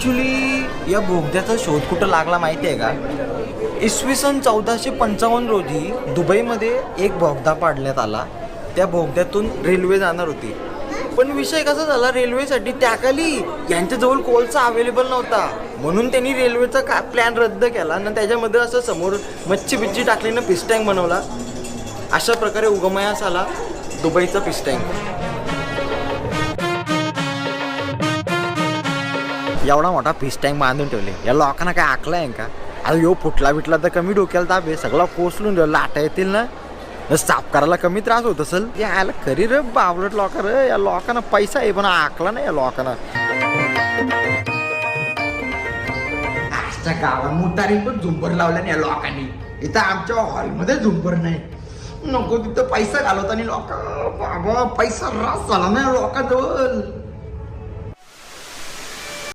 Actually या बोगद्याचा शोध कुठं लागला माहिती आहे का? इसवी सन 1455 रोजी दुबईमध्ये एक बोगदा पाडण्यात आला. त्या बोगद्यातून रेल्वे जाणार होती. पण विषय कसा झाला, रेल्वेसाठी त्याखाली यांच्याजवळ कोळसा अवेलेबल नव्हता. म्हणून त्यांनी रेल्वेचा प्लॅन रद्द केला आणि त्याच्यामध्ये असं समोर मच्छी बिच्छी टाकलीनं फिश टँक बनवला. अशा प्रकारे उगमयास आला दुबईचा फिश टँक. एवढा मोठा फिश टँक बांधून ठेवले. या लोकांना काय आकला आहे का? अरे यो फुटला बिटला तर कमी डोक्याला ताप आहे. सगळा कोसलून लाटा येतील ना, साफ करायला कमी त्रास होत असेल. यायला खरी रे बावलट लोक रे. या लोकांना पैसा आहे पण आकला नाही या लोकांना. आजच्या गावात मुतारी पण झुंबर लावला नाही या लोकांनी. इथं आमच्या हॉलमध्ये झुंबर नाही. नको तिथं पैसा घालवताना लोक बाबा पैसा रास झाला ना लोकांजवळ.